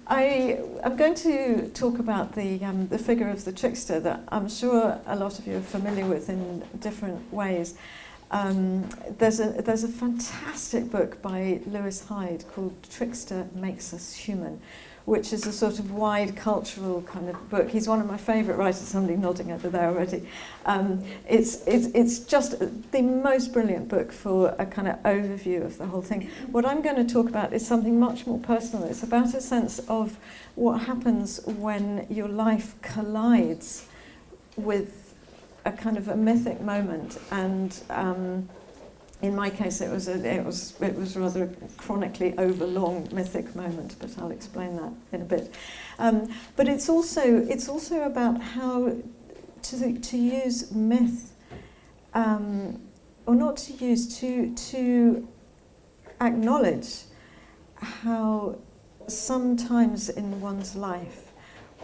I'm going to talk about the figure of the trickster that I'm sure a lot of you are familiar with in different ways. There's a fantastic book by Lewis Hyde called Trickster Makes Us Human, which is a sort of wide cultural kind of book. He's one of my favourite writers, somebody nodding over there already. It's just the most brilliant book for a kind of overview of the whole thing. What I'm going to talk about is something much more personal. It's about a sense of what happens when your life collides with a kind of a mythic moment, and in my case, it was rather a chronically overlong mythic moment, but I'll explain that in a bit. But it's also about how to use myth, or not to use, to acknowledge how sometimes in one's life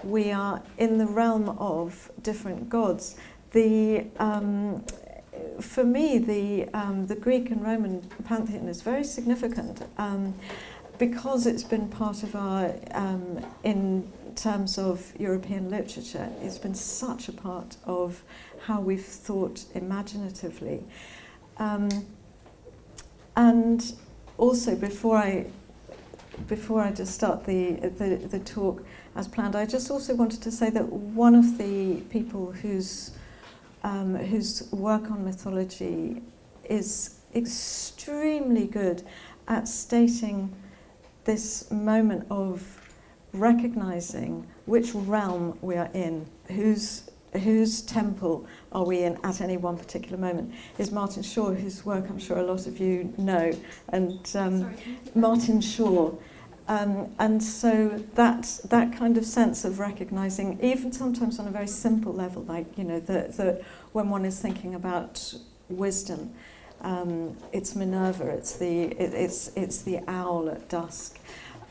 we are in the realm of different gods. For me, the Greek and Roman pantheon is very significant because it's been part of our, in terms of European literature, it's been such a part of how we've thought imaginatively. And also, before I just start the talk as planned, I just also wanted to say that one of the people whose work on mythology is extremely good at stating this moment of recognizing which realm we are in, whose temple are we in at any one particular moment, is Martin Shaw, whose work I'm sure a lot of you know. And Martin Shaw. And so that kind of sense of recognizing, even sometimes on a very simple level, like, you know, that when one is thinking about wisdom, it's Minerva, it's the owl at dusk.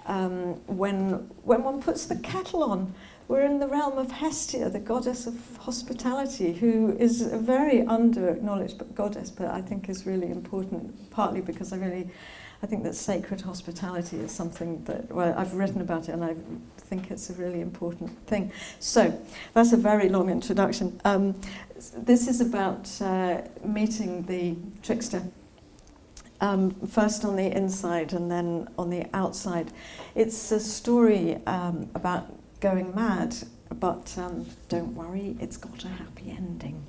When one puts the kettle on, we're in the realm of Hestia, the goddess of hospitality, who is a very under-acknowledged goddess, but I think is really important, partly because I think that sacred hospitality is something that, well, I've written about it and I think it's a really important thing. So, that's a very long introduction. This is about meeting the trickster, first on the inside and then on the outside. It's a story about going mad, but don't worry, it's got a happy ending.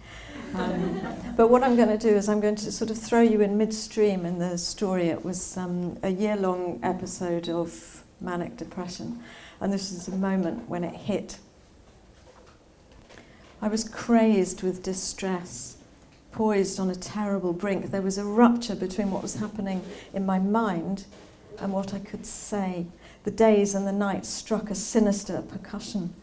But what I'm going to do is I'm going to sort of throw you in midstream in the story. It was a year-long episode of manic depression, and this is a moment when it hit. I was crazed with distress, poised on a terrible brink. There was a rupture between what was happening in my mind and what I could say. The days and the nights struck a sinister percussion.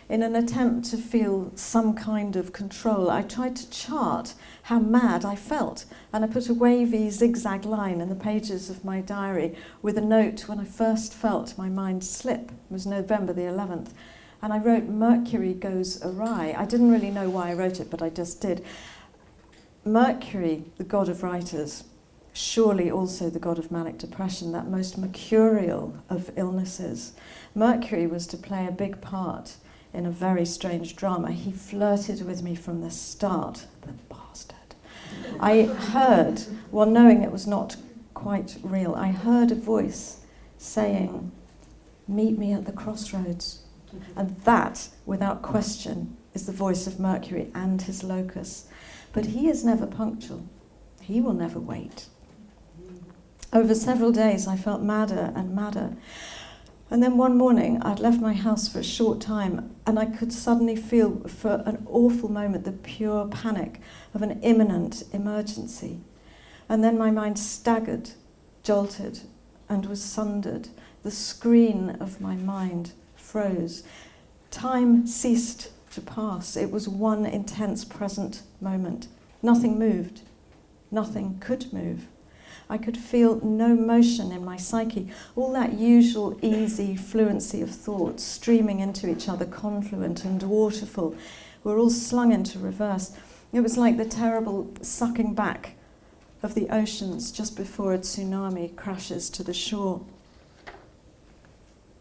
In an attempt to feel some kind of control, I tried to chart how mad I felt, and I put a wavy zigzag line in the pages of my diary with a note when I first felt my mind slip. It was November the 11th, and I wrote, "Mercury goes awry." I didn't really know why I wrote it, but I just did. Mercury, the god of writers, surely also the god of manic depression, that most mercurial of illnesses. Mercury was to play a big part in a very strange drama. He flirted with me from the start, the bastard. I heard, while knowing it was not quite real, I heard a voice saying, "Meet me at the crossroads." And that, without question, is the voice of Mercury and his locus. But he is never punctual. He will never wait. Over several days, I felt madder and madder. And then one morning, I'd left my house for a short time, and I could suddenly feel, for an awful moment, the pure panic of an imminent emergency. And then my mind staggered, jolted, and was sundered. The screen of my mind froze. Time ceased to pass. It was one intense present moment. Nothing moved. Nothing could move. I could feel no motion in my psyche. All that usual easy fluency of thoughts streaming into each other, confluent and waterful, were all slung into reverse. It was like the terrible sucking back of the oceans just before a tsunami crashes to the shore.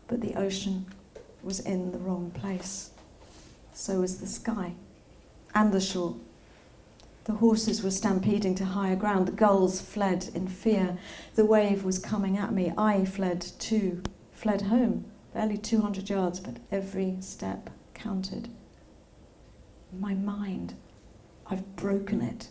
but the ocean was in the wrong place. So was the sky and the shore. The horses were stampeding to higher ground. The gulls fled in fear. The wave was coming at me. I fled too, fled home, barely 200 yards, but every step counted. My mind, I've broken it,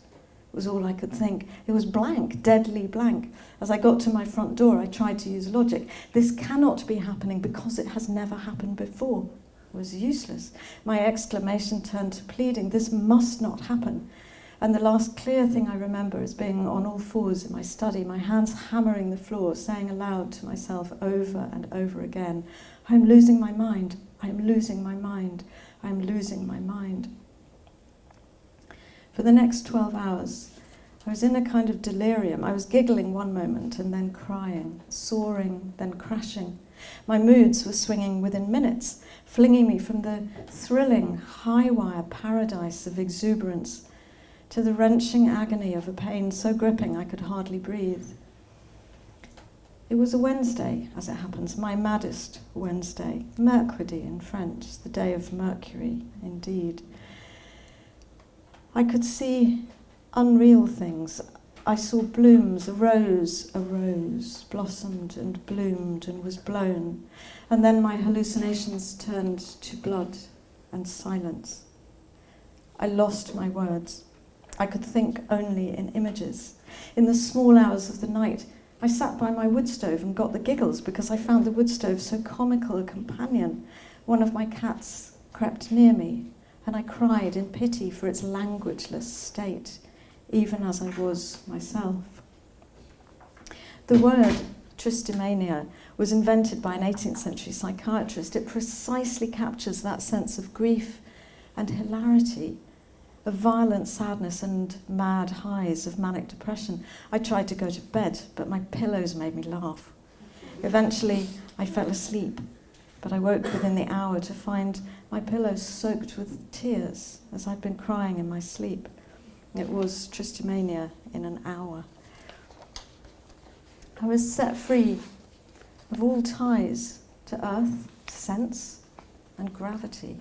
was all I could think. It was blank, deadly blank. As I got to my front door, I tried to use logic. This cannot be happening because it has never happened before. It was useless. My exclamation turned to pleading. This must not happen. And the last clear thing I remember is being on all fours in my study, my hands hammering the floor, saying aloud to myself over and over again, I am losing my mind. I am losing my mind. I am losing my mind. For the next 12 hours, I was in a kind of delirium. I was giggling one moment and then crying, soaring, then crashing. My moods were swinging within minutes, flinging me from the thrilling, high-wire paradise of exuberance to the wrenching agony of a pain so gripping I could hardly breathe. It was a Wednesday, as it happens, my maddest Wednesday. Mercury in French, the day of Mercury, indeed. I could see unreal things. I saw blooms, a rose blossomed and bloomed and was blown. And then my hallucinations turned to blood and silence. I lost my words. I could think only in images. In the small hours of the night, I sat by my wood stove and got the giggles because I found the wood stove so comical a companion. One of my cats crept near me, and I cried in pity for its languageless state, even as I was myself. The word tristomania was invented by an 18th century psychiatrist. It precisely captures that sense of grief and hilarity, of violent sadness and mad highs of manic depression. I tried to go to bed, but my pillows made me laugh. Eventually, I fell asleep, but I woke within the hour to find my pillows soaked with tears as I'd been crying in my sleep. It was tristomania in an hour. I was set free of all ties to earth, sense, and gravity.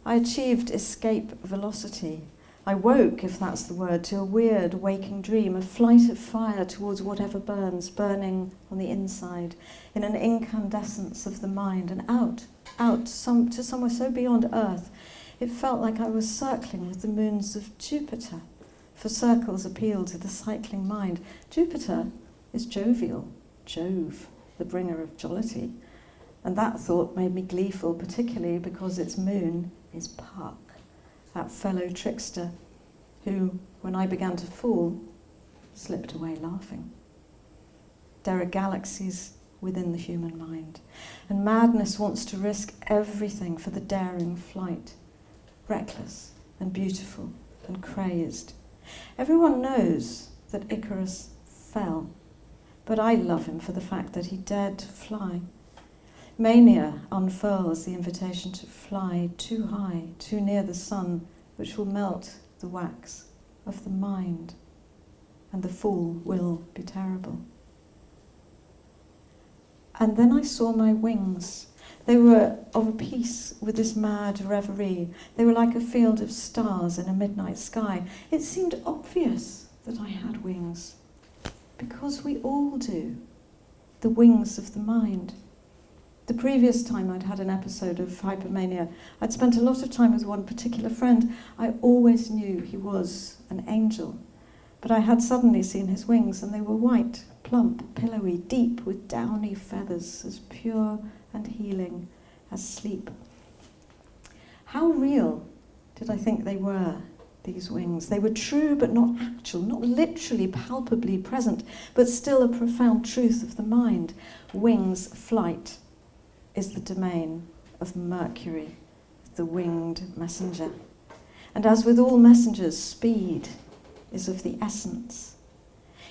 I achieved escape velocity. I woke, if that's the word, to a weird waking dream, a flight of fire towards whatever burns, burning on the inside, in an incandescence of the mind, and out to somewhere so beyond Earth. It felt like I was circling with the moons of Jupiter, for circles appeal to the cycling mind. Jupiter is jovial, Jove, the bringer of jollity. And that thought made me gleeful, particularly because its moon is Puck, that fellow trickster who, when I began to fall, slipped away laughing. There are galaxies within the human mind, and madness wants to risk everything for the daring flight, reckless and beautiful and crazed. Everyone knows that Icarus fell, but I love him for the fact that he dared to fly. Mania unfurls the invitation to fly too high, too near the sun, which will melt the wax of the mind, and the fall will be terrible. And then I saw my wings. They were of a piece with this mad reverie. They were like a field of stars in a midnight sky. It seemed obvious that I had wings, because we all do, the wings of the mind. The previous time I'd had an episode of hypermania, I'd spent a lot of time with one particular friend. I always knew he was an angel, but I had suddenly seen his wings, and they were white, plump, pillowy, deep with downy feathers, as pure and healing as sleep. How real did I think they were, these wings? They were true but not actual, not literally palpably present, but still a profound truth of the mind. Wings, flight, is the domain of Mercury, the winged messenger. And as with all messengers, speed is of the essence.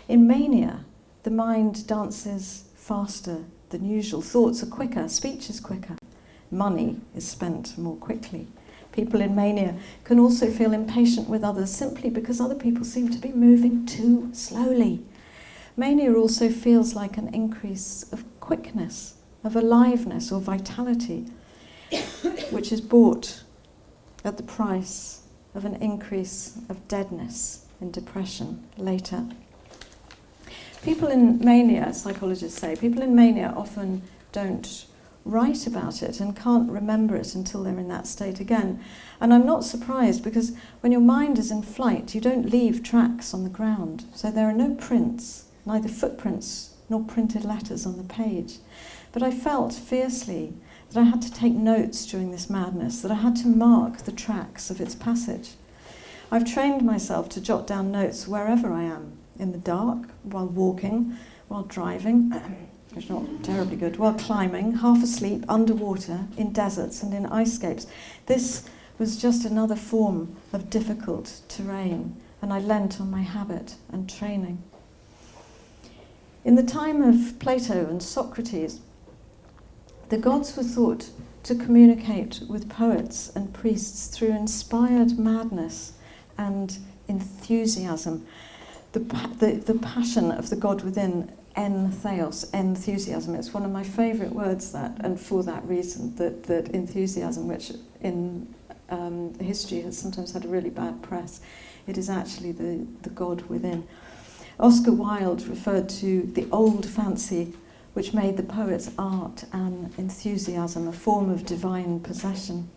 In mania, the mind dances faster than usual. Thoughts are quicker, speech is quicker. Money is spent more quickly. People in mania can also feel impatient with others simply because other people seem to be moving too slowly. Mania also feels like an increase of quickness, of aliveness or vitality, which is bought at the price of an increase of deadness in depression later. People in mania, psychologists say, people in mania often don't write about it and can't remember it until they're in that state again. And I'm not surprised, because when your mind is in flight, you don't leave tracks on the ground. So there are no prints, neither footprints nor printed letters on the page. But I felt fiercely that I had to take notes during this madness, that I had to mark the tracks of its passage. I've trained myself to jot down notes wherever I am, in the dark, while walking, while driving, which is not terribly good, while climbing, half asleep, underwater, in deserts and in icescapes. This was just another form of difficult terrain, and I lent on my habit and training. In the time of Plato and Socrates, the gods were thought to communicate with poets and priests through inspired madness and enthusiasm. The passion of the god within, entheos, enthusiasm. It's one of my favourite words, that, and for that reason, that enthusiasm, which in history has sometimes had a really bad press, it is actually the god within. Oscar Wilde referred to the old fancy, which made the poet's art an enthusiasm, a form of divine possession.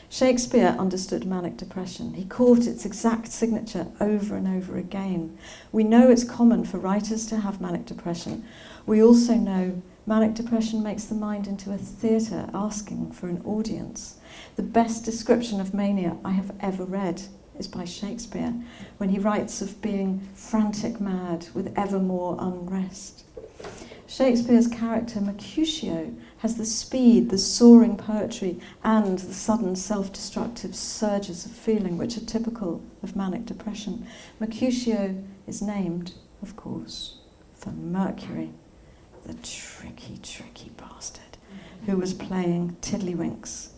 Shakespeare understood manic depression. He caught its exact signature over and over again. We know it's common for writers to have manic depression. We also know manic depression makes the mind into a theatre asking for an audience. The best description of mania I have ever read is by Shakespeare, when he writes of being frantic mad with ever more unrest. Shakespeare's character Mercutio has the speed, the soaring poetry, and the sudden self-destructive surges of feeling which are typical of manic depression. Mercutio is named, of course, for Mercury, the tricky, tricky bastard who was playing tiddlywinks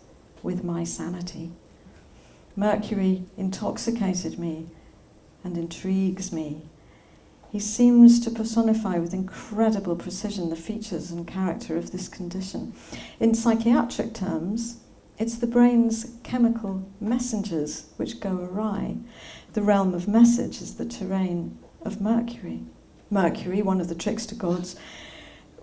with my sanity. Mercury intoxicated me and intrigues me. He seems to personify with incredible precision the features and character of this condition. In psychiatric terms, it's the brain's chemical messengers which go awry. The realm of message is the terrain of Mercury. Mercury, one of the trickster gods,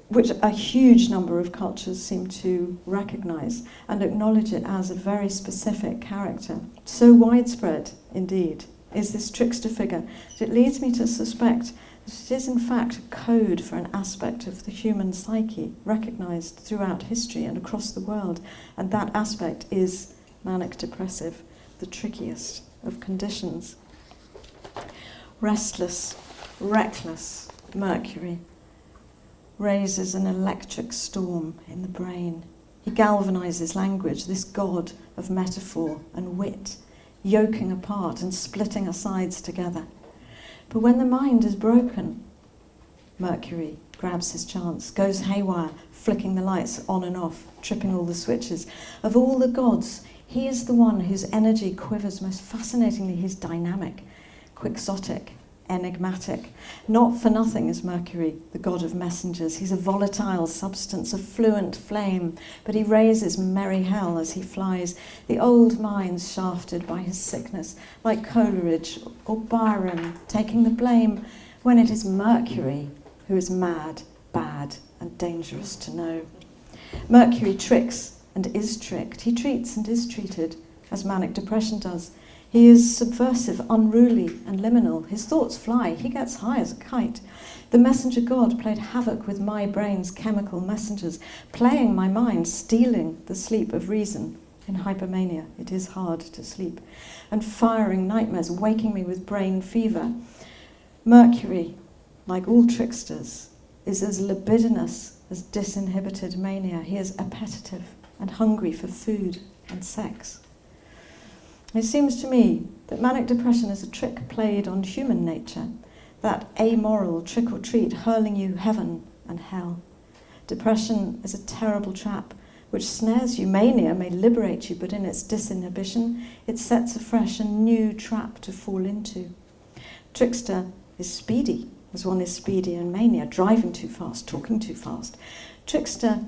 which a huge number of cultures seem to recognize and acknowledge it as a very specific character. So widespread, indeed, is this trickster figure that it leads me to suspect that it is in fact a code for an aspect of the human psyche recognized throughout history and across the world, and that aspect is manic depressive, the trickiest of conditions. Restless, reckless Mercury raises an electric storm in the brain. He galvanizes language, this god of metaphor and wit, yoking apart and splitting asides together. But when the mind is broken, Mercury grabs his chance, goes haywire, flicking the lights on and off, tripping all the switches. Of all the gods, he is the one whose energy quivers most fascinatingly. He's dynamic, quixotic, enigmatic. Not for nothing is Mercury the god of messengers. He's a volatile substance, a fluent flame, but he raises merry hell as he flies. The old minds shafted by his sickness, like Coleridge or Byron, taking the blame when it is Mercury who is mad, bad, and dangerous to know. Mercury tricks and is tricked. He treats and is treated, as manic depression does. He is subversive, unruly, and liminal. His thoughts fly. He gets high as a kite. The messenger god played havoc with my brain's chemical messengers, playing my mind, stealing the sleep of reason. In hypermania, it is hard to sleep. And firing nightmares, waking me with brain fever. Mercury, like all tricksters, is as libidinous as disinhibited mania. He is appetitive and hungry for food and sex. It seems to me that manic depression is a trick played on human nature, that amoral trick or treat hurling you heaven and hell. Depression is a terrible trap which snares you. Mania may liberate you, but in its disinhibition, it sets afresh a new trap to fall into. Trickster is speedy, as one is speedy in mania, driving too fast, talking too fast. Trickster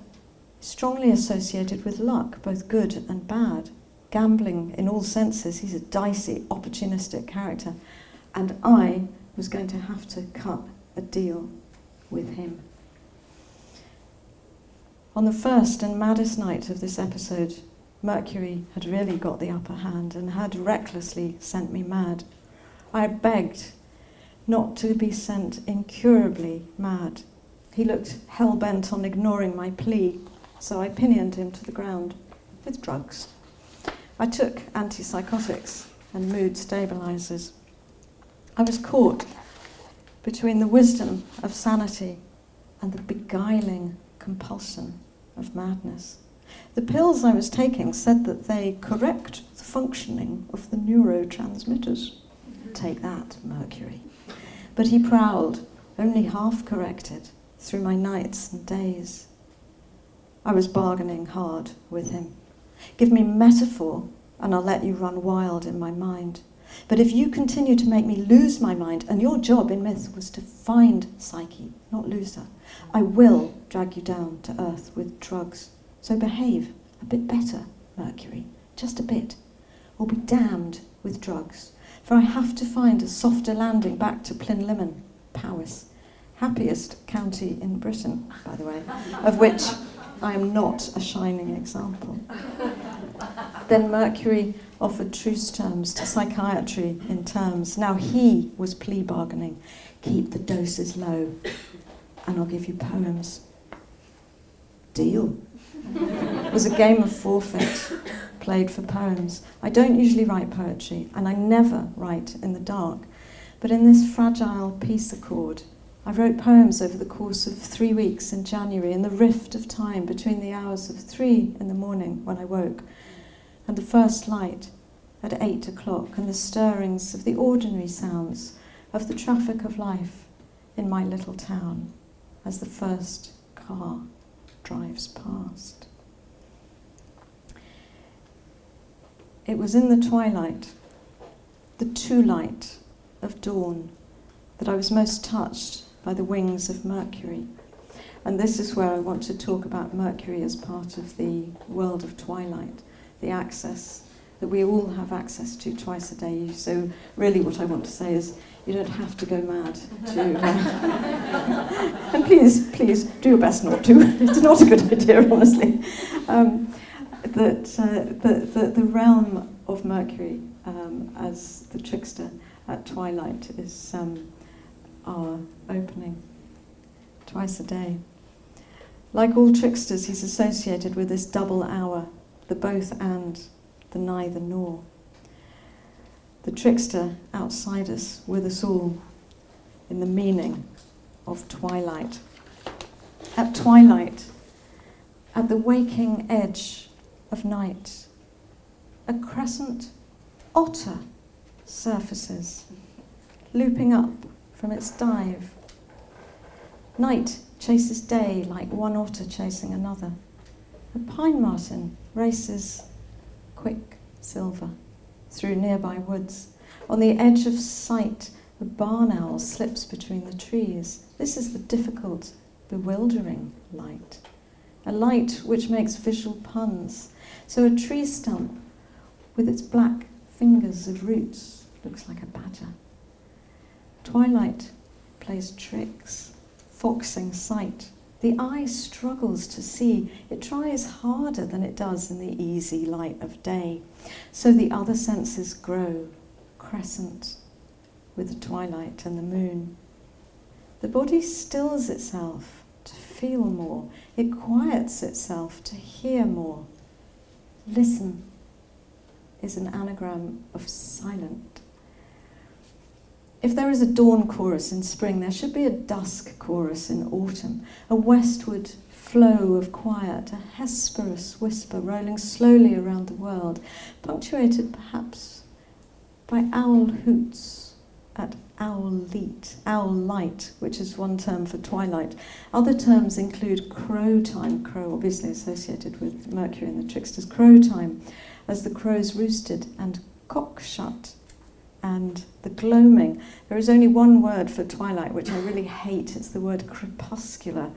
strongly associated with luck, both good and bad. Gambling in all senses. He's a dicey, opportunistic character. And I was going to have to cut a deal with him. On the first and maddest night of this episode, Mercury had really got the upper hand and had recklessly sent me mad. I had begged not to be sent incurably mad. He looked hell-bent on ignoring my plea, so I pinioned him to the ground with drugs. I took antipsychotics and mood stabilizers. I was caught between the wisdom of sanity and the beguiling compulsion of madness. The pills I was taking said that they correct the functioning of the neurotransmitters. Take that, Mercury. But he prowled, only half corrected, through my nights and days. I was bargaining hard with him. Give me metaphor, and I'll let you run wild in my mind. But if you continue to make me lose my mind, and your job in myth was to find Psyche, not lose her, I will drag you down to earth with drugs. So behave a bit better, Mercury, just a bit, or be damned with drugs. For I have to find a softer landing back to Plinlimmon, Powys, happiest county in Britain, by the way, of which I am not a shining example. Then Mercury offered truce terms to psychiatry in terms. Now he was plea bargaining. Keep the doses low, and I'll give you poems. Deal. It was a game of forfeit, played for poems. I don't usually write poetry, and I never write in the dark. But in this fragile peace accord, I wrote poems over the course of 3 weeks in January, in the rift of time between the hours of 3 in the morning when I woke and the first light at 8 o'clock, and the stirrings of the ordinary sounds of the traffic of life in my little town as the first car drives past. It was in the twilight, the two-light of dawn, that I was most touched by the wings of Mercury. And this is where I want to talk about Mercury as part of the world of twilight, the access that we all have access to twice a day. So really what I want to say is you don't have to go mad to... and please do your best not to. It's not a good idea, honestly. The realm of Mercury as the trickster at twilight is our opening twice a day. Like all tricksters, he's associated with this double hour, the both and, the neither nor. The trickster outside us, with us all, in the meaning of twilight. At twilight, at the waking edge of night, a crescent otter surfaces, looping up from its dive. Night chases day like one otter chasing another. A pine marten races quick silver through nearby woods. On the edge of sight, a barn owl slips between the trees. This is the difficult, bewildering light. A light which makes visual puns. So a tree stump with its black fingers of roots looks like a badger. Twilight plays tricks, foxing sight. The eye struggles to see. It tries harder than it does in the easy light of day. So the other senses grow, crescent, with the twilight and the moon. The body stills itself to feel more. It quiets itself to hear more. Listen is an anagram of silent. If there is a dawn chorus in spring, there should be a dusk chorus in autumn, a westward flow of quiet, a hesperus whisper rolling slowly around the world, punctuated perhaps by owl hoots at owl light, which is one term for twilight. Other terms include crow time, crow obviously associated with Mercury and the trickster's crow time, as the crows roosted, and cock shut, and the gloaming. There is only one word for twilight, which I really hate. It's the word crepuscular,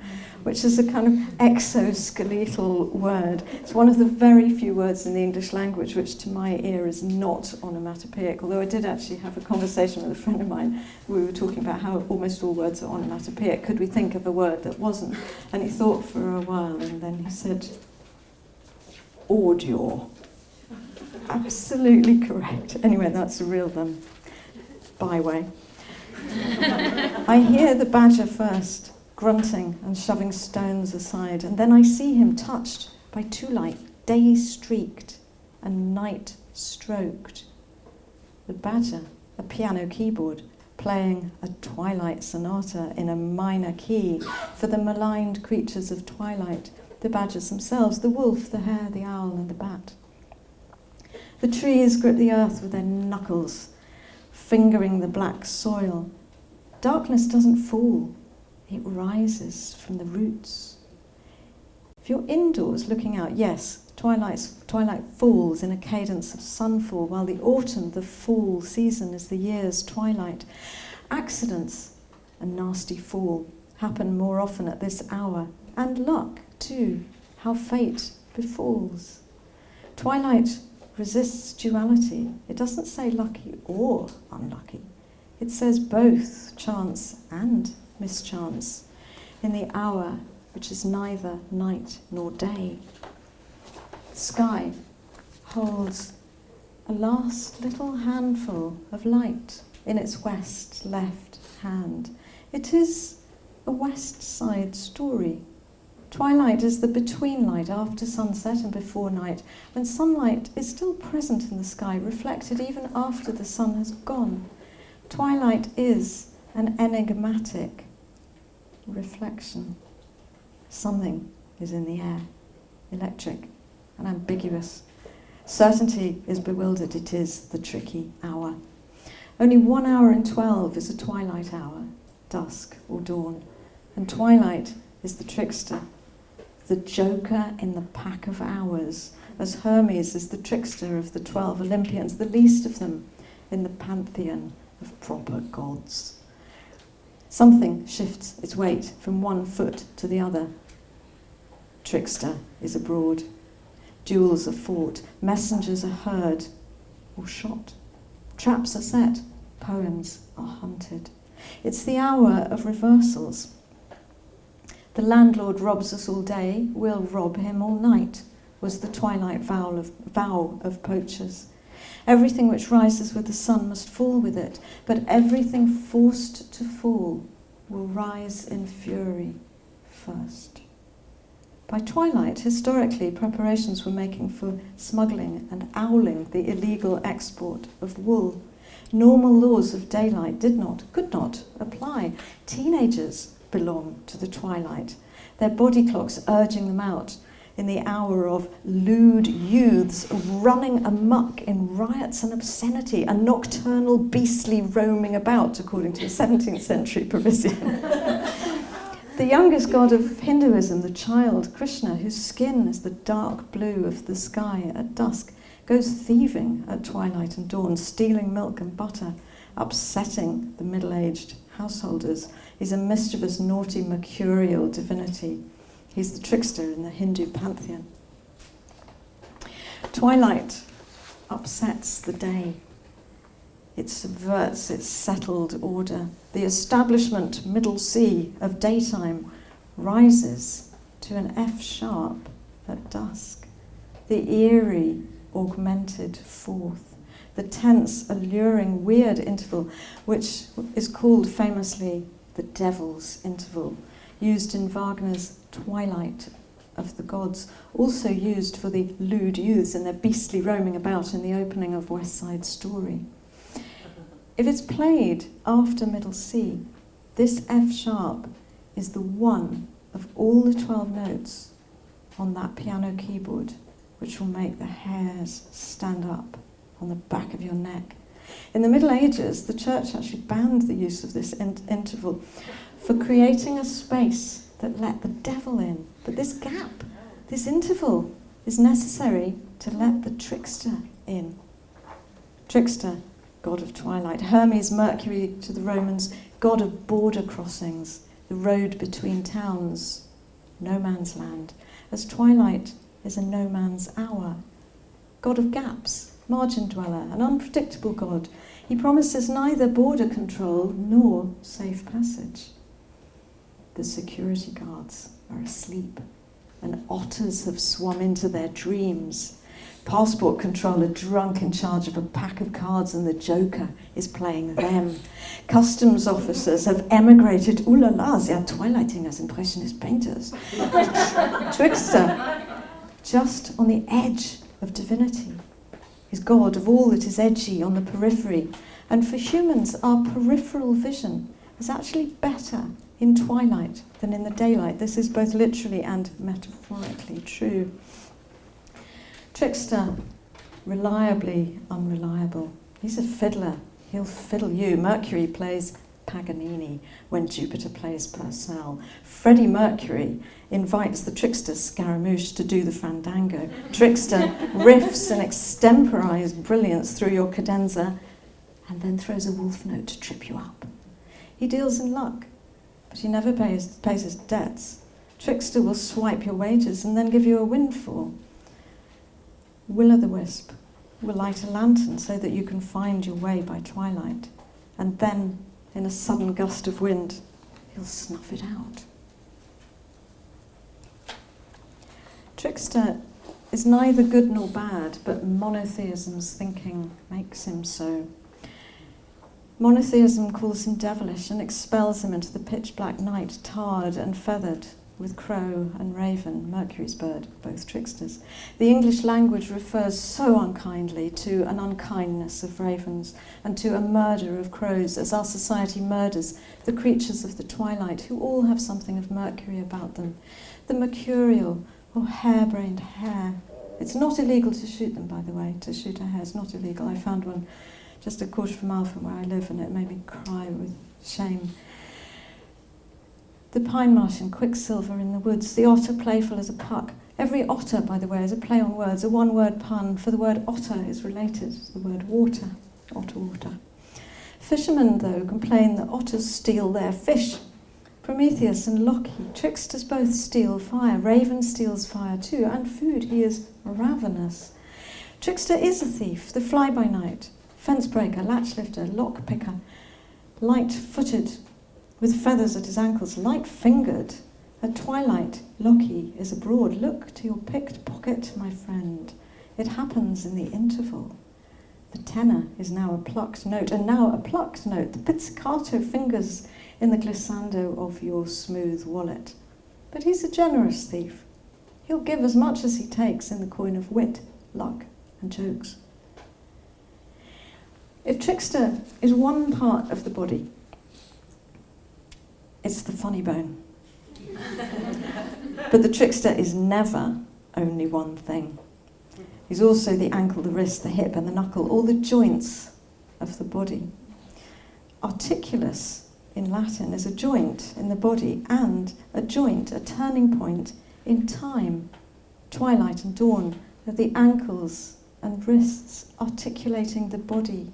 which is a kind of exoskeletal word. It's one of the very few words in the English language which to my ear is not onomatopoeic, although I did actually have a conversation with a friend of mine. We were talking about how almost all words are onomatopoeic. Could we think of a word that wasn't? And he thought for a while, and then he said, audio. Absolutely correct. Anyway, that's a real byway. I hear the badger first, grunting and shoving stones aside, and then I see him touched by two light, day streaked and night stroked. The badger, a piano keyboard, playing a twilight sonata in a minor key for the maligned creatures of twilight, the badgers themselves, the wolf, the hare, the owl, and the bat. The trees grip the earth with their knuckles, fingering the black soil. Darkness doesn't fall, it rises from the roots. If you're indoors looking out, yes, twilight falls in a cadence of sunfall, while the autumn, the fall season, is the year's twilight. Accidents, a nasty fall, happen more often at this hour, and luck, too, how fate befalls. Twilight resists duality. It doesn't say lucky or unlucky. It says both chance and mischance in the hour which is neither night nor day. The sky holds a last little handful of light in its west left hand. It is a west side story. Twilight is the between light after sunset and before night, when sunlight is still present in the sky, reflected even after the sun has gone. Twilight is an enigmatic reflection. Something is in the air, electric and ambiguous. Certainty is bewildered. It is the tricky hour. Only 1 hour in 12 is a twilight hour, dusk or dawn, and twilight is the trickster, the joker in the pack of hours, as Hermes is the trickster of the 12 Olympians, the least of them in the pantheon of proper gods. Something shifts its weight from one foot to the other. Trickster is abroad. Duels are fought. Messengers are heard or shot. Traps are set. Poems are hunted. It's the hour of reversals. The landlord robs us all day, we'll rob him all night, was the twilight vow of poachers. Everything which rises with the sun must fall with it, but everything forced to fall will rise in fury first. By twilight, historically, preparations were making for smuggling and owling the illegal export of wool. Normal laws of daylight could not apply. Teenagers belong to the twilight, their body clocks urging them out in the hour of lewd youths running amok in riots and obscenity, a nocturnal beastly roaming about, according to a 17th century Parisian. The youngest god of Hinduism, the child Krishna, whose skin is the dark blue of the sky at dusk, goes thieving at twilight and dawn, stealing milk and butter, upsetting the middle-aged householders. He's a mischievous, naughty, mercurial divinity. He's the trickster in the Hindu pantheon. Twilight upsets the day. It subverts its settled order. The establishment middle C of daytime rises to an F sharp at dusk. The eerie augmented fourth, the tense, alluring, weird interval, which is called famously the devil's interval, used in Wagner's Twilight of the Gods, also used for the lewd youths in their beastly roaming about in the opening of West Side Story. If it's played after middle C, this F sharp is the one of all the 12 notes on that piano keyboard, which will make the hairs stand up on the back of your neck. In the Middle Ages, the church actually banned the use of this interval for creating a space that let the devil in. But this gap, this interval, is necessary to let the trickster in. Trickster god of twilight. Hermes, Mercury to the Romans, god of border crossings, the road between towns, no man's land, as twilight is a no man's hour. God of gaps, margin dweller, an unpredictable god. He promises neither border control nor safe passage. The security guards are asleep, and otters have swum into their dreams. Passport controller drunk in charge of a pack of cards, and the Joker is playing them. Customs officers have emigrated. Ooh la la, they are twilighting as impressionist painters. Trickster, just on the edge of divinity, is god of all that is edgy on the periphery. And for humans, our peripheral vision is actually better in twilight than in the daylight. This is both literally and metaphorically true. Trickster, reliably unreliable. He's a fiddler. He'll fiddle you. Mercury plays Paganini when Jupiter plays Purcell. Freddie Mercury invites the trickster Scaramouche to do the fandango. Trickster riffs in extemporized brilliance through your cadenza and then throws a wolf note to trip you up. He deals in luck, but he never pays his debts. Trickster will swipe your wages and then give you a windfall. Will-o'-the-wisp will light a lantern so that you can find your way by twilight, and then, in a sudden gust of wind, he'll snuff it out. Trickster is neither good nor bad, but monotheism's thinking makes him so. Monotheism calls him devilish and expels him into the pitch-black night, tarred and feathered, with crow and raven, Mercury's bird, both tricksters. The English language refers so unkindly to an unkindness of ravens and to a murder of crows, as our society murders the creatures of the twilight, who all have something of Mercury about them. The mercurial or harebrained hare. It's not illegal to shoot them, by the way. To shoot a hare is not illegal. I found one just a quarter of a mile from where I live, and it made me cry with shame. The pine marsh and quicksilver in the woods, the otter playful as a puck. Every otter, by the way, is a play on words, a one-word pun, for the word otter is related to the word water, otter water. Fishermen, though, complain that otters steal their fish. Prometheus and Loki, tricksters both steal fire. Raven steals fire too, and food. He is ravenous. Trickster is a thief, the fly-by-night, fence-breaker, latch-lifter, lock-picker, light-footed, with feathers at his ankles, light-fingered. At twilight, Loki is abroad. Look to your picked pocket, my friend. It happens in the interval. The tenor is now a plucked note, and now a plucked note. The pizzicato fingers in the glissando of your smooth wallet. But he's a generous thief. He'll give as much as he takes in the coin of wit, luck, and jokes. If Trickster is one part of the body, it's the funny bone. But the trickster is never only one thing. He's also the ankle, the wrist, the hip, and the knuckle, all the joints of the body. Articulus in Latin is a joint in the body, and a joint, a turning point in time. Twilight and dawn are the ankles and wrists articulating the body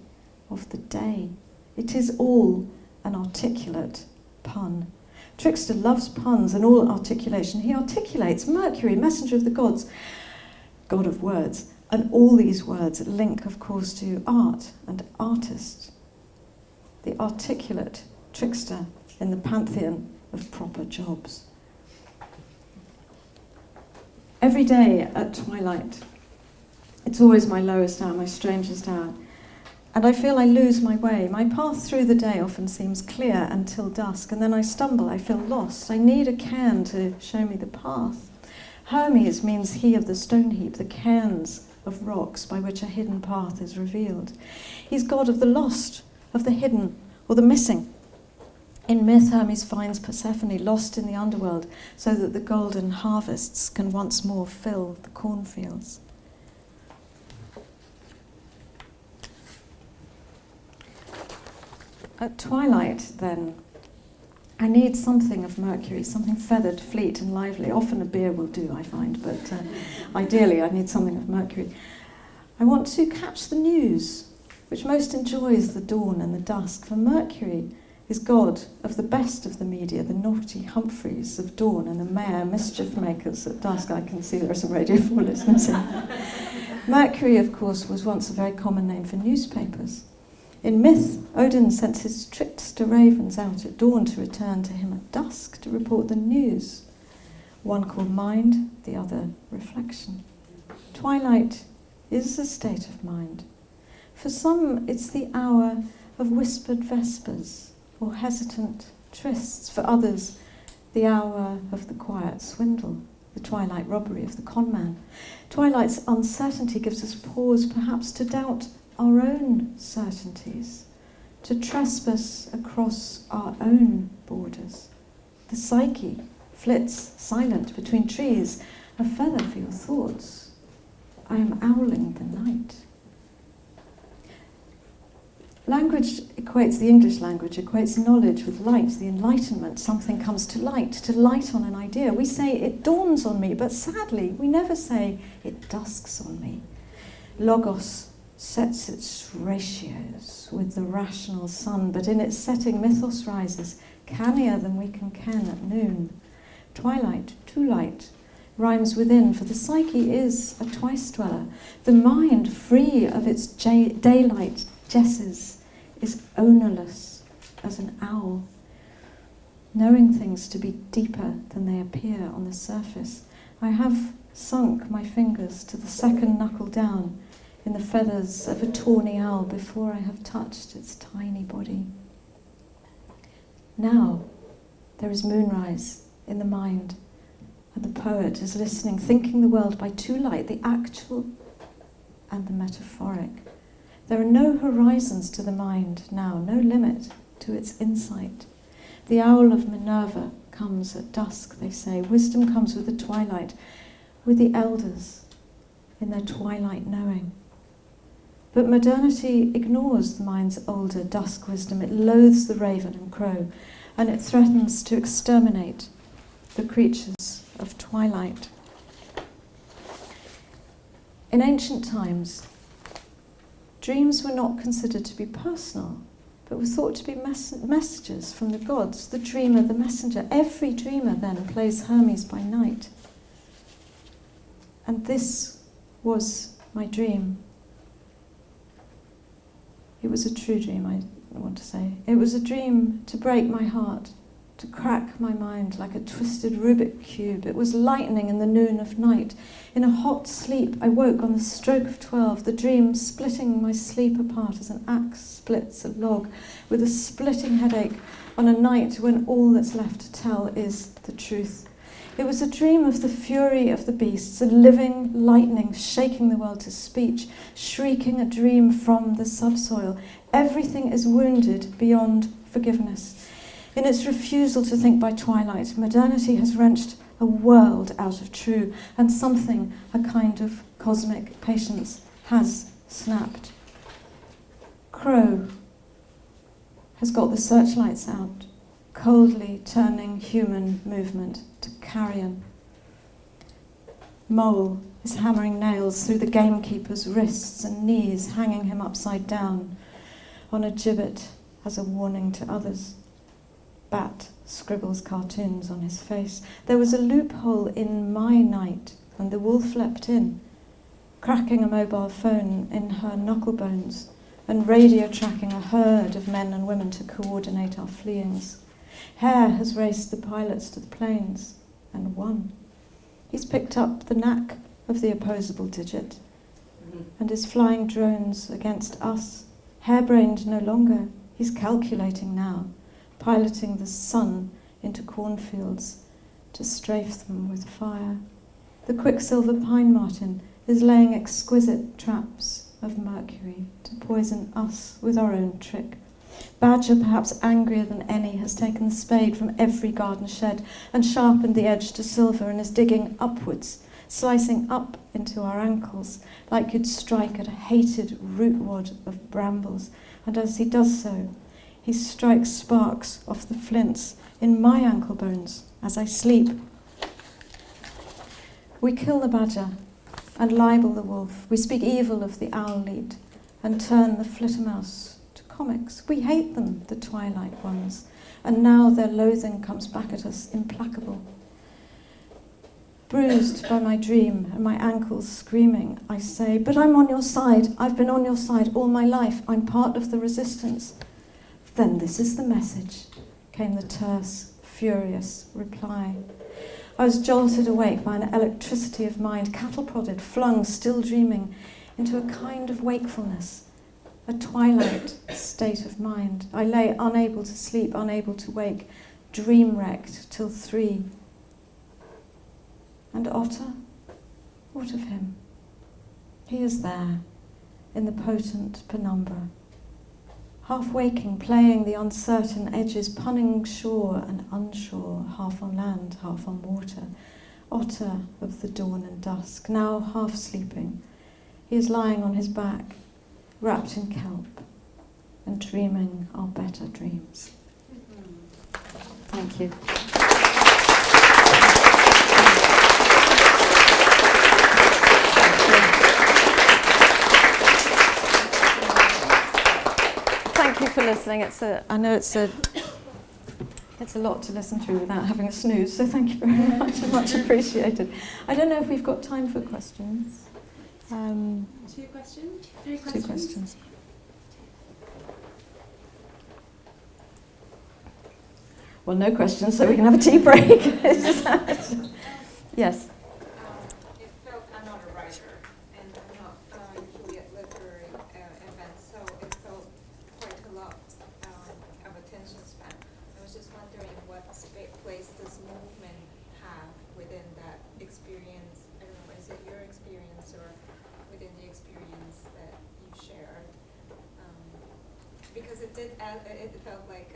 of the day. It is all an articulate pun. Trickster loves puns and all articulation. He articulates Mercury, messenger of the gods, god of words, and all these words link, of course, to art and artist. The articulate trickster in the pantheon of proper jobs. Every day at twilight, it's always my lowest hour, my strangest hour, and I feel I lose my way. My path through the day often seems clear until dusk, and then I stumble, I feel lost. I need a cairn to show me the path. Hermes means he of the stone heap, the cairns of rocks by which a hidden path is revealed. He's god of the lost, of the hidden, or the missing. In myth, Hermes finds Persephone lost in the underworld so that the golden harvests can once more fill the cornfields. At twilight, then, I need something of Mercury, something feathered, fleet and lively. Often a beer will do, I find, but ideally I need something of Mercury. I want to catch the news, which most enjoys the dawn and the dusk, for Mercury is god of the best of the media, the naughty Humphreys of dawn and the mayor mischief makers at dusk. I can see there are some Radio 4 listeners here. Mercury, of course, was once a very common name for newspapers. In myth, Odin sent his trickster ravens out at dawn to return to him at dusk to report the news. One called mind, the other reflection. Twilight is a state of mind. For some, it's the hour of whispered vespers or hesitant trysts. For others, the hour of the quiet swindle, the twilight robbery of the conman. Twilight's uncertainty gives us pause, perhaps, to doubt our own certainties, to trespass across our own borders. The psyche flits silent between trees, a feather for your thoughts. I am owling the night. Language equates, the English language equates knowledge with light, the enlightenment. Something comes to light on an idea. We say it dawns on me, but sadly we never say it dusks on me. Logos sets its ratios with the rational sun, but in its setting mythos rises, cannier than we can ken at noon. Twilight, too light, rhymes within, for the psyche is a twice-dweller. The mind, free of its daylight jesses, is ownerless as an owl, knowing things to be deeper than they appear on the surface. I have sunk my fingers to the second knuckle down in the feathers of a tawny owl before I have touched its tiny body. Now there is moonrise in the mind, and the poet is listening, thinking the world by two light, the actual and the metaphoric. There are no horizons to the mind now, no limit to its insight. The owl of Minerva comes at dusk, they say. Wisdom comes with the twilight, with the elders in their twilight knowing. But modernity ignores the mind's older dusk wisdom. It loathes the raven and crow, and it threatens to exterminate the creatures of twilight. In ancient times, dreams were not considered to be personal, but were thought to be messages from the gods, the dreamer, the messenger. Every dreamer then plays Hermes by night. And this was my dream. It was a true dream, I want to say. It was a dream to break my heart, to crack my mind like a twisted Rubik cube. It was lightning in the noon of night. In a hot sleep, I woke on the stroke of 12, the dream splitting my sleep apart as an axe splits a log, with a splitting headache on a night when all that's left to tell is the truth. It was a dream of the fury of the beasts, a living lightning shaking the world to speech, shrieking a dream from the subsoil. Everything is wounded beyond forgiveness. In its refusal to think by twilight, modernity has wrenched a world out of true, and something, a kind of cosmic patience, has snapped. Crow has got the searchlights out, coldly turning human movement to carrion. Mole is hammering nails through the gamekeeper's wrists and knees, hanging him upside down on a gibbet as a warning to others. Bat scribbles cartoons on his face. There was a loophole in my night, and the wolf leapt in, cracking a mobile phone in her knuckle bones and radio tracking a herd of men and women to coordinate our fleeings. Hare has raced the pilots to the planes and won. He's picked up the knack of the opposable digit and is flying drones against us. Harebrained no longer, he's calculating now, piloting the sun into cornfields to strafe them with fire. The quicksilver pine marten is laying exquisite traps of Mercury to poison us with our own trick. Badger, perhaps angrier than any, has taken the spade from every garden shed and sharpened the edge to silver and is digging upwards, slicing up into our ankles like you'd strike at a hated root wad of brambles. And as he does so, he strikes sparks off the flints in my ankle bones as I sleep. We kill the badger and libel the wolf. We speak evil of the owl-lead and turn the Flittermouse to comics. We hate them, the Twilight ones, and now their loathing comes back at us, implacable. Bruised by my dream and my ankles screaming, I say, but I'm on your side. I've been on your side all my life. I'm part of the resistance. Then this is the message, came the terse, furious reply. I was jolted awake by an electricity of mind, cattle-prodded, flung, still dreaming, into a kind of wakefulness, a twilight state of mind. I lay unable to sleep, unable to wake, dream-wrecked till 3. And Otter? What of him? He is there, in the potent penumbra, half waking, playing the uncertain edges, punning shore and unshore, half on land, half on water, otter of the dawn and dusk, now half sleeping. He is lying on his back, wrapped in kelp, and dreaming our better dreams. Thank you. Thank you for listening. I know it's a lot to listen through without having a snooze, so thank you very much. Much appreciated. I don't know if we've got time for questions. 2 questions? 3 questions? 2 questions. Well, no questions, so we can have a tea break. Yes. It felt, I'm not a writer, and I'm not usually at literary events, so it felt quite a lot of attention span. I was just wondering what place does movement have within that experience? I don't know, is it your experience or within the experience that you shared? Because it felt like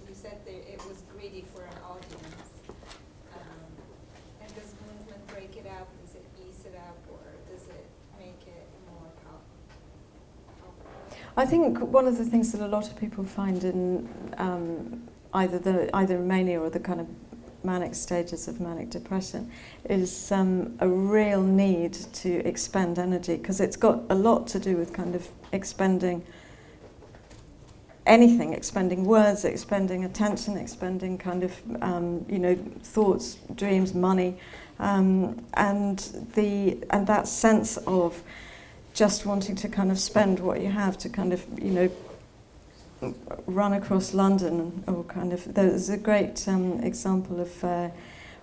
you said that it was greedy for an audience. And does movement break it up? Does it ease it up, or does it make it more powerful? I think one of the things that a lot of people find in either mania or the kind of manic stages of manic depression is a real need to expend energy, because it's got a lot to do with kind of expending anything, expending words, expending attention, expending kind of thoughts, dreams, money, and that sense of just wanting to kind of spend what you have to kind of run across London, or kind of, there's a great example of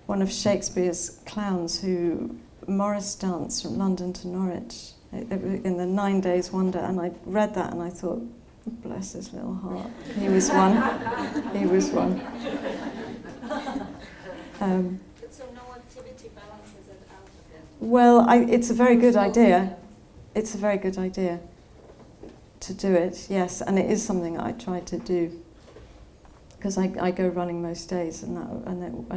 one of Shakespeare's clowns who Morris danced from London to Norwich in the 9 Days Wonder, and I read that and I thought, bless his little heart. He was one. He was one. So no activity balances it out a bit? Well, it's a very good idea. It's a very good idea to do it, yes. And it is something I try to do, because I go running most days, and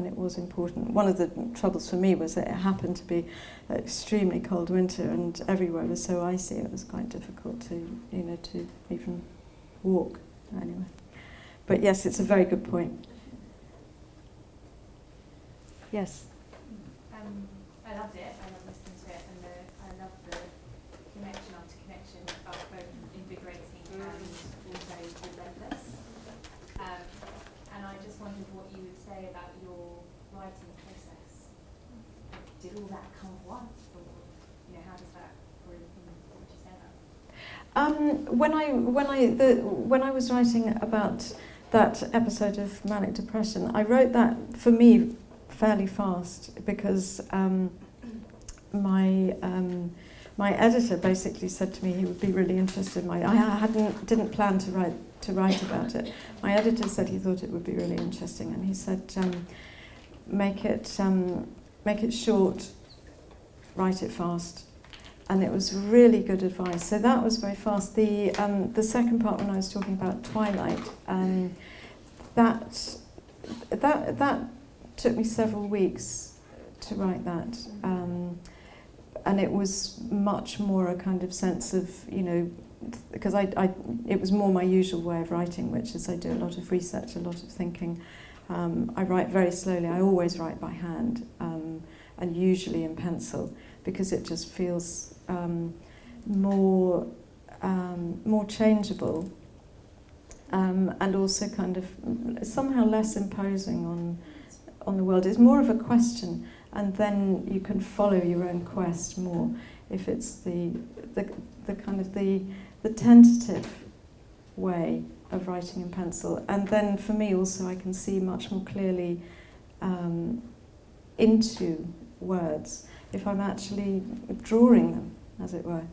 it was important. One of the troubles for me was that it happened to be an extremely cold winter, and everywhere was so icy. It was quite difficult to even walk anyway. But yes, it's a very good point. Yes. I loved it. I loved listening to it, and I loved the connection after connection of both invigorating and also relentless. And I just wondered what you would say about your writing process. Did all that come at once, or how does that? What would you say about it? When I was writing about that episode of manic depression, I wrote that for me fairly fast, because my editor basically said to me he would be really interested. I didn't plan to write about it. My editor said he thought it would be really interesting, and he said make it short, write it fast. And it was really good advice. So that was very fast. The second part, when I was talking about Twilight, that took me several weeks to write that, and it was much more a kind of sense of because it was more my usual way of writing, which is I do a lot of research, a lot of thinking. I write very slowly. I always write by hand, and usually in pencil, because it just feels more more changeable, and also kind of somehow less imposing on the world. It's more of a question, and then you can follow your own quest more if it's the kind of the tentative way of writing in pencil. And then for me also I can see much more clearly into words if I'm actually drawing them, as it were.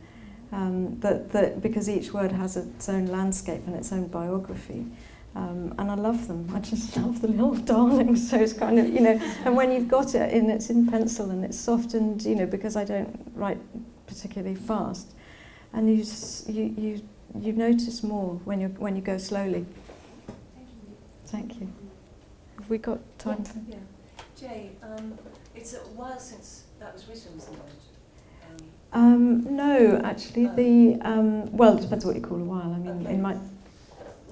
That because each word has its own landscape and its own biography. And I love them. I just love the little darlings. So it's kind of, and when you've got it and it's in pencil and it's soft, and because I don't write particularly fast, and you notice more when you go slowly. Thank you. Have we got time for? Yeah. Jay, it's a while since that was written, isn't it? No, actually, well, it depends what you call a while. I mean, Okay. in my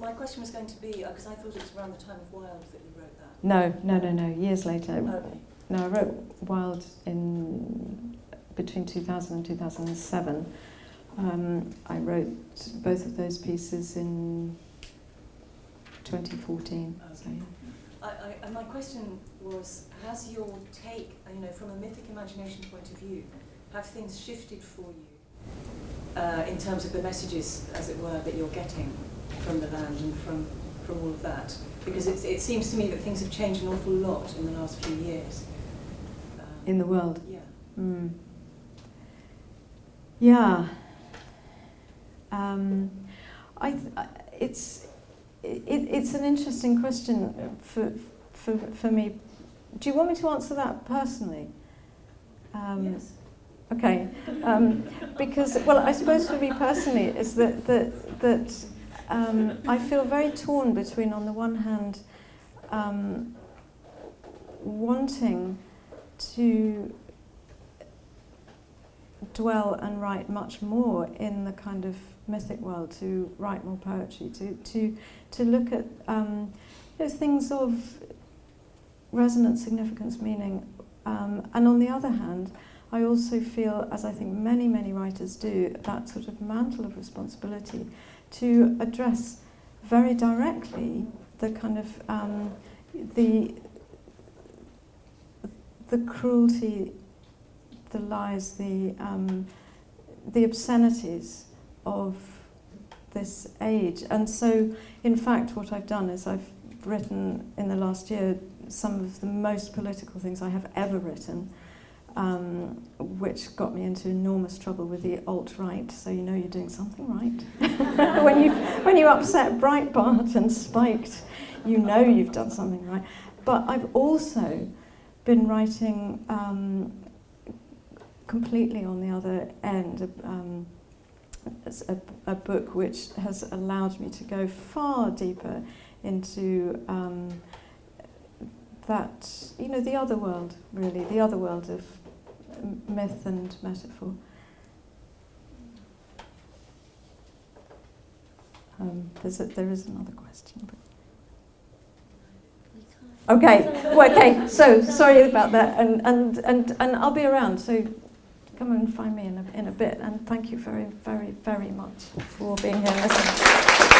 My question was going to be, because I thought it was around the time of Wild that you wrote that. no, years later. Okay. No, I wrote Wild between 2000 and 2007. I wrote both of those pieces in 2014. Okay. So, yeah. And my question was, has your take, from a mythic imagination point of view, have things shifted for you in terms of the messages, as it were, that you're getting from the land and from all of that? Because it seems to me that things have changed an awful lot in the last few years. In the world. Yeah. Yeah. It's an interesting question for me. Do you want me to answer that personally? Yes. Okay. Because, well, I suppose for me personally is that I feel very torn between, on the one hand, wanting to dwell and write much more in the kind of mythic world, to write more poetry, to look at those things of resonance, significance, meaning, and on the other hand, I also feel, as I think many, many writers do, that sort of mantle of responsibility to address very directly the kind of the cruelty, the lies, the obscenities of this age. And so, in fact, what I've done is I've written in the last year some of the most political things I have ever written, which got me into enormous trouble with the alt-right. So you're doing something right. when you upset Breitbart and Spiked, you've done something right. But I've also been writing completely on the other end, a book which has allowed me to go far deeper into that, the other world, really, the other world of myth and metaphor. There is another question. But okay, so sorry about that, and I'll be around, so come and find me in a bit, and thank you very, very, very much for being here and listening.